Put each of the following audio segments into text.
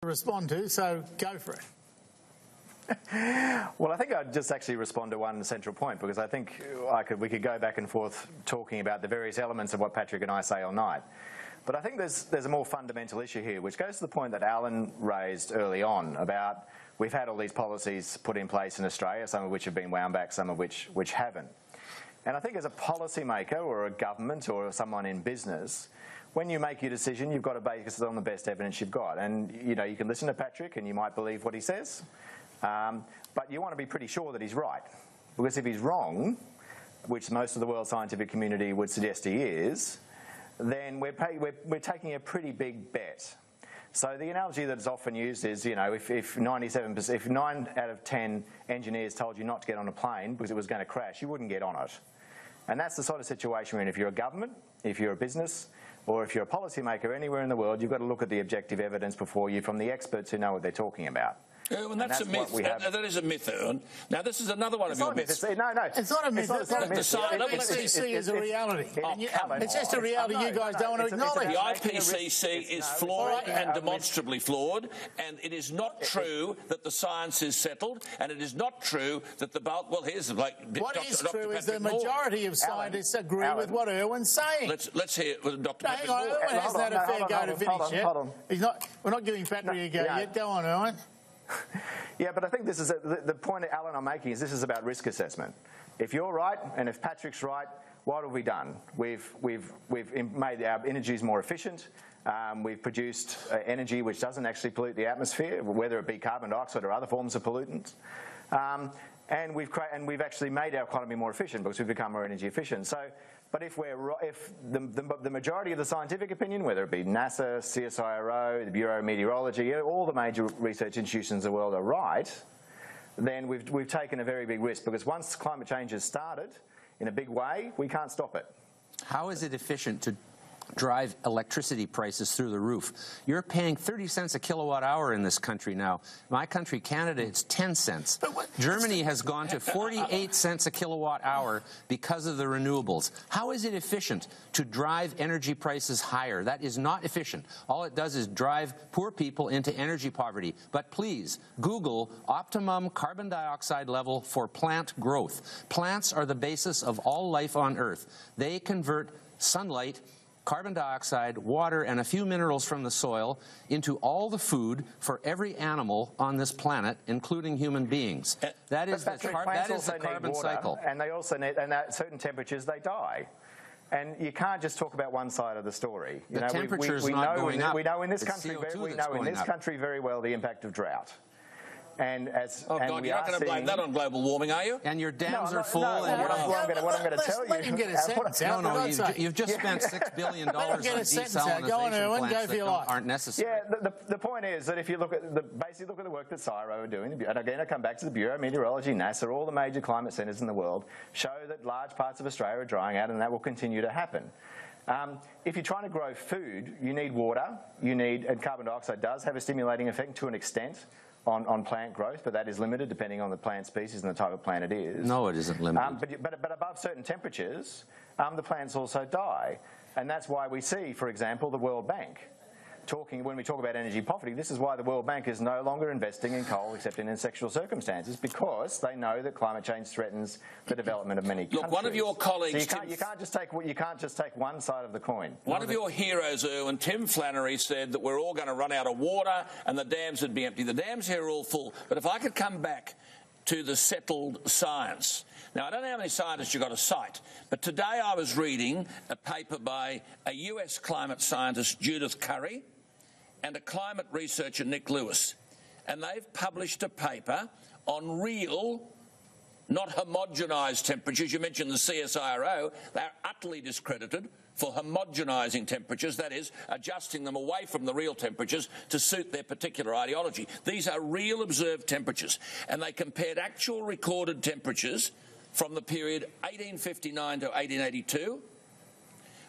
respond to, so go for it. Well, I think I'd just actually respond to one central point, because I think we could go back and forth talking about the various elements of what Patrick and I say all night. But I think there's a more fundamental issue here, which goes to the point that Alan raised early on about we've had all these policies put in place in Australia, some of which have been wound back, some of which haven't. And I think as a policymaker or a government or someone in business, when you make your decision, you've got to base it on the best evidence you've got. And, you know, you can listen to Patrick and you might believe what he says, but you want to be pretty sure that he's right. Because if he's wrong, which most of the world scientific community would suggest he is, then we're taking a pretty big bet. So the analogy that is often used is, you know, if 9 out of 10 engineers told you not to get on a plane because it was going to crash, you wouldn't get on it. And that's the sort of situation we're in. If you're a government, if you're a business, or if you're a policymaker anywhere in the world, you've got to look at the objective evidence before you from the experts who know what they're talking about. And that's a myth. That is a myth, Erwin. Now, this is another one of your myths. No, it's not a myth. It's not a myth. The IPCC is a reality. It's just a reality you guys don't want to acknowledge. The IPCC is flawed and demonstrably flawed, and it is not true that the science is settled, and it is not true that the bulk... Well, here's like... What is true is the majority of scientists agree with what Erwin's saying. Let's hear Dr. Hang on, Erwin hasn't had a fair go to finish yet. We're not giving Patrick a go yet. Go on, Erwin. Yeah, but I think this is the point that Alan I'm making is this is about risk assessment. If you're right and if Patrick's right, what have we done? We've made our energies more efficient. We've produced energy which doesn't actually pollute the atmosphere, whether it be carbon dioxide or other forms of pollutants. And we've actually made our economy more efficient because we've become more energy efficient. So, but if the majority of the scientific opinion, whether it be NASA, CSIRO, the Bureau of Meteorology, all the major research institutions in the world are right, then we've taken a very big risk, because once climate change has started in a big way, we can't stop it. How is it efficient to drive electricity prices through the roof? You're paying 30 cents a kilowatt hour in this country now. My country, Canada, it's 10 cents. Germany has gone to 48 cents a kilowatt hour because of the renewables. How is it efficient to drive energy prices higher? That is not efficient. All it does is drive poor people into energy poverty. But please, Google optimum carbon dioxide level for plant growth. Plants are the basis of all life on Earth. They convert sunlight, carbon dioxide, water, and a few minerals from the soil into all the food for every animal on this planet, including human beings. That is the carbon cycle. And they also need, and at certain temperatures, they die. And you can't just talk about one side of the story. The temperature is not going up. We know in this country very well the impact of drought. And God, you're not going to blame that on global warming, are you? And your dams are full. No, and what I'm going to tell you... Let him get a sentence out. No, you've just spent $6 billion on desalination plants that aren't necessary. Yeah, the point is that if you look at basically look at the work that CSIRO are doing, and again I come back to the Bureau of Meteorology, NASA, all the major climate centres in the world, show that large parts of Australia are drying out, and that will continue to happen. If you're trying to grow food, you need water, and carbon dioxide does have a stimulating effect to an extent on plant growth, but that is limited depending on the plant species and the type of plant it is. No, it isn't limited. But above certain temperatures, the plants also die. And that's why we see, for example, the World Bank when we talk about energy poverty, this is why the World Bank is no longer investing in coal except in exceptional circumstances, because they know that climate change threatens the development of many countries. Look, one of your colleagues... So you can't just take one side of the coin. One of your heroes, Erwin, Tim Flannery, said that we're all going to run out of water and the dams would be empty. The dams here are all full. But if I could come back to the settled science... Now, I don't know how many scientists you've got to cite, but today I was reading a paper by a US climate scientist, Judith Curry, and a climate researcher, Nick Lewis. And they've published a paper on real, not homogenised temperatures. You mentioned the CSIRO. They're utterly discredited for homogenising temperatures, that is, adjusting them away from the real temperatures to suit their particular ideology. These are real observed temperatures. And they compared actual recorded temperatures from the period 1859 to 1882,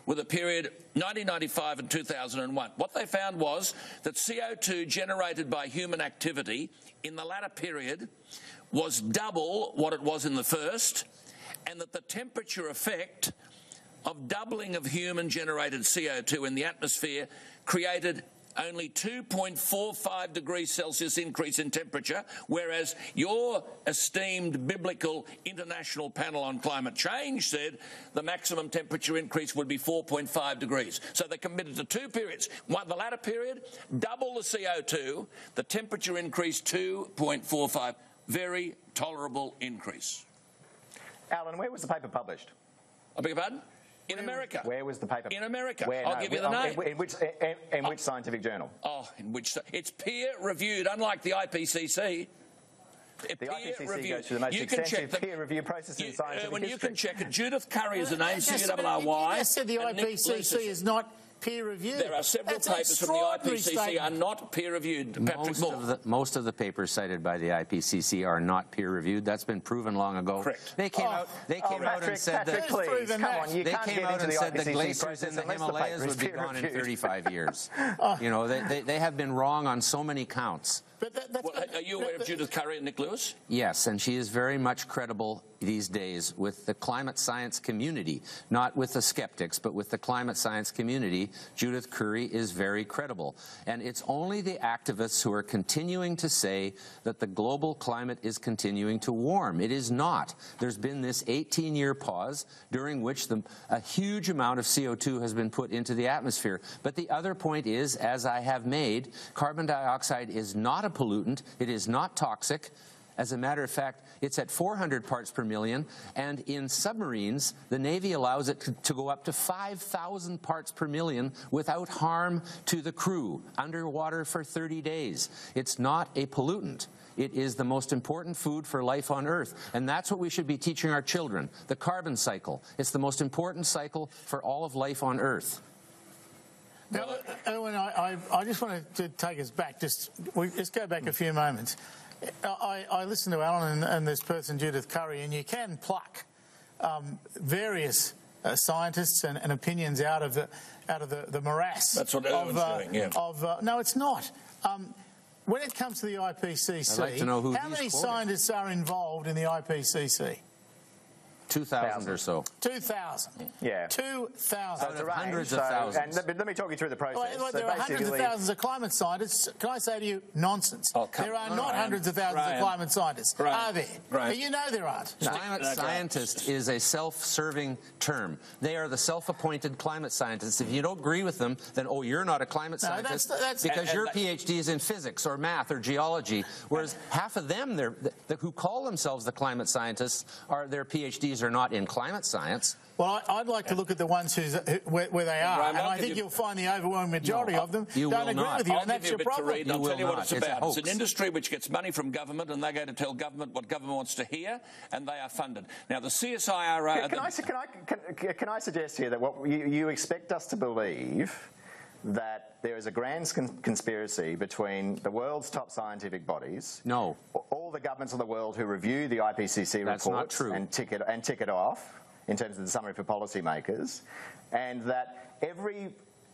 with a period 1995 and 2001. What they found was that CO2 generated by human activity in the latter period was double what it was in the first, and that the temperature effect of doubling of human-generated CO2 in the atmosphere created only 2.45 degrees Celsius increase in temperature, whereas your esteemed biblical International Panel on Climate Change said the maximum temperature increase would be 4.5 degrees. So they committed to 2 periods. One, the latter period, double the CO2, the temperature increase 2.45. Very tolerable increase. Alan, where was the paper published? I beg your pardon? In America. Where was the paper? In America. Where, I'll give you the name. In which scientific journal? Oh, in which... It's peer-reviewed, unlike the IPCC. The IPCC goes through the most extensive peer review process in scientific history. You can check it. Judith Curry is the name, C-R-R-Y. You said the IPCC is not peer-reviewed. There are several papers from the IPCC are not peer-reviewed. Most of the papers cited by the IPCC are not peer-reviewed. That's been proven long ago. Correct. They came out and said that the glaciers in the Himalayas would be gone in 35 years. You know, they have been wrong on so many counts. Are you aware of Judith Curry and Nick Lewis? Yes, and she is very much credible these days with the climate science community, not with the skeptics, but with the climate science community. Judith Curry is very credible. And it's only the activists who are continuing to say that the global climate is continuing to warm. It is not. There's been this 18-year pause during which a huge amount of CO2 has been put into the atmosphere. But the other point is, as I have made, carbon dioxide is not a pollutant. It is not toxic. As a matter of fact, it's at 400 parts per million, and in submarines, the Navy allows it to go up to 5,000 parts per million without harm to the crew, underwater for 30 days. It's not a pollutant. It is the most important food for life on Earth, and that's what we should be teaching our children, the carbon cycle. It's the most important cycle for all of life on Earth. Now, Owen, I just wanted to take us back. Let's go back a few moments. I listened to Alan and this person, Judith Curry, and you can pluck various scientists and opinions out of the morass. That's what Owen's doing, yeah. No, it's not. When it comes to the IPCC, I'd like to know how many scientists are involved in the IPCC? 2,000 or so. 2,000. Yeah. 2,000. So it's hundreds of thousands. And let me talk you through the process. There are hundreds of thousands of climate scientists. Can I say to you, nonsense. There are not hundreds of thousands of climate scientists, are there? You know there aren't. Climate scientist is a self-serving term. They are the self-appointed climate scientists. If you don't agree with them, then, oh, you're not a climate scientist because your PhD is in physics or math or geology, whereas half of them who call themselves the climate scientists their PhDs are not in climate science. Well, I'd like to look at the ones where they are, and I think you'll find the overwhelming majority of them don't agree with you, and that's your problem. I'll tell you what it's about. It's an industry which gets money from government, and they go to tell government what government wants to hear, and they are funded. Now, the CSIRO... Can I suggest here that what you expect us to believe that there is a grand conspiracy between the world's top scientific bodies, all the governments of the world who review the IPCC reports and tick it off in terms of the summary for policymakers, and that every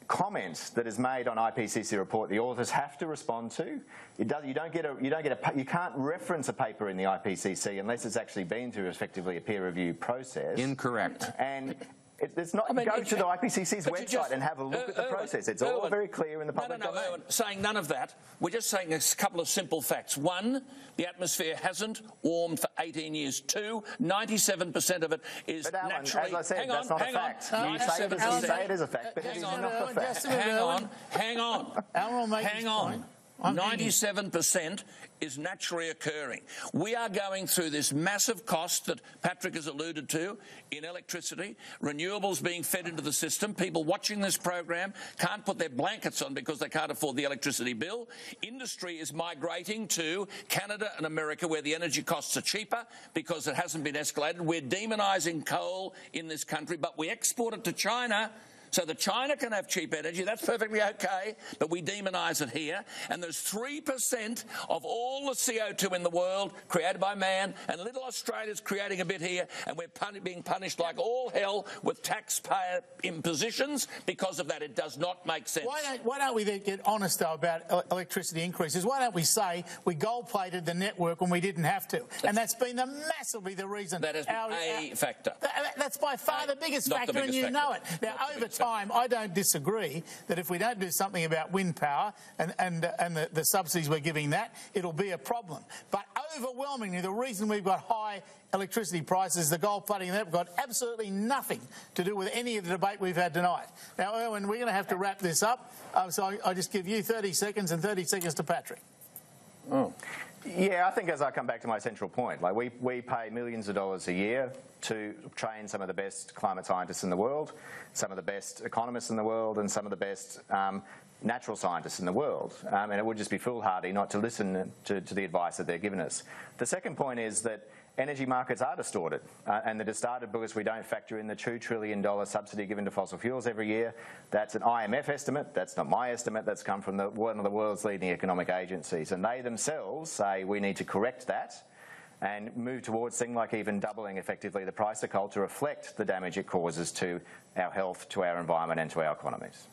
comment that is made on IPCC report the authors have to respond to. You can't reference a paper in the IPCC unless it's actually been through effectively a peer review process. Incorrect. And it's not. Go to the IPCC's website and have a look at the process. It's all very clear in the public domain. Erwin, saying none of that. We're just saying a couple of simple facts. One, the atmosphere hasn't warmed for 18 years. Two, 97% of it is naturally... As I said, that's not a fact. You say it is a fact, but it is not a fact. Hang on. 97% is naturally occurring. We are going through this massive cost that Patrick has alluded to in electricity, renewables being fed into the system, people watching this program can't put their blankets on because they can't afford the electricity bill. Industry is migrating to Canada and America where the energy costs are cheaper because it hasn't been escalated. We're demonising coal in this country, but we export it to China so that China can have cheap energy. That's perfectly okay, but we demonise it here. And there's 3% of all the CO2 in the world created by man, and little Australia's creating a bit here, and we're being punished like all hell with taxpayer impositions because of that. It does not make sense. Why don't we then get honest, though, about electricity increases? Why don't we say we gold-plated the network when we didn't have to? And that's been massively the reason. That has been a factor. That's by far the biggest factor, and you know it. Now, over time, I don't disagree that if we don't do something about wind power and the subsidies we're giving that, it'll be a problem. But overwhelmingly, the reason we've got high electricity prices, the gold flooding, that have got absolutely nothing to do with any of the debate we've had tonight. Now, Erwin, we're going to have to wrap this up, so I just give you 30 seconds and 30 seconds to Patrick. Oh. Yeah, I think as I come back to my central point, like we pay millions of dollars a year to train some of the best climate scientists in the world, some of the best economists in the world, and some of the best natural scientists in the world. And it would just be foolhardy not to listen to the advice that they're giving us. The second point is that energy markets are distorted, and they're distorted because we don't factor in the $2 trillion subsidy given to fossil fuels every year. That's an IMF estimate. That's not my estimate. That's come from one of the world's leading economic agencies. And they themselves say we need to correct that and move towards things like even doubling effectively the price of coal to reflect the damage it causes to our health, to our environment and to our economies.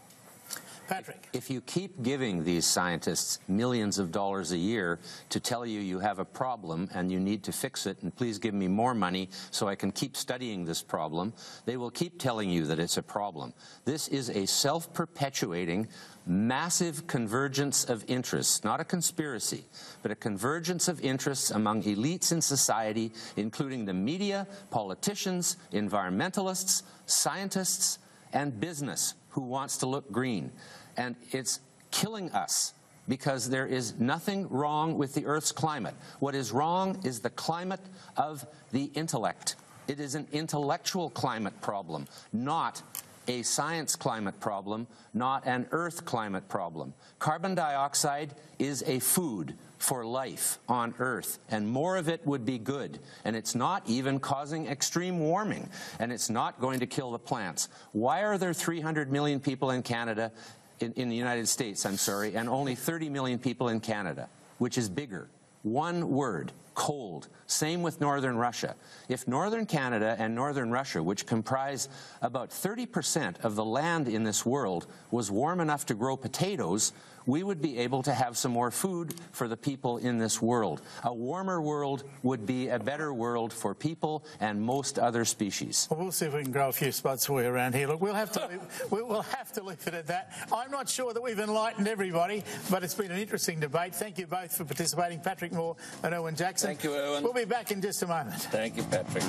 Patrick. If you keep giving these scientists millions of dollars a year to tell you you have a problem and you need to fix it, and please give me more money so I can keep studying this problem, they will keep telling you that it's a problem. This is a self-perpetuating, massive convergence of interests, not a conspiracy, but a convergence of interests among elites in society, including the media, politicians, environmentalists, scientists, and business who wants to look green. And it's killing us because there is nothing wrong with the Earth's climate. What is wrong is the climate of the intellect. It is an intellectual climate problem, not a science climate problem, not an Earth climate problem. Carbon dioxide is a food for life on Earth, and more of it would be good. And it's not even causing extreme warming, and it's not going to kill the plants. Why are there 300 million people in Canada, in the United States, I'm sorry, and only 30 million people in Canada, which is bigger? One word: cold. Same with northern Russia. If northern Canada and northern Russia, which comprise about 30% of the land in this world, was warm enough to grow potatoes, we would be able to have some more food for the people in this world. A warmer world would be a better world for people and most other species. Well, we'll see if we can grow a few spuds for you around here. Look, we'll have to leave it at that. I'm not sure that we've enlightened everybody, but it's been an interesting debate. Thank you both for participating, Patrick Moore and Erwin Jackson. Thank you, Erwin. We'll be back in just a moment. Thank you, Patrick.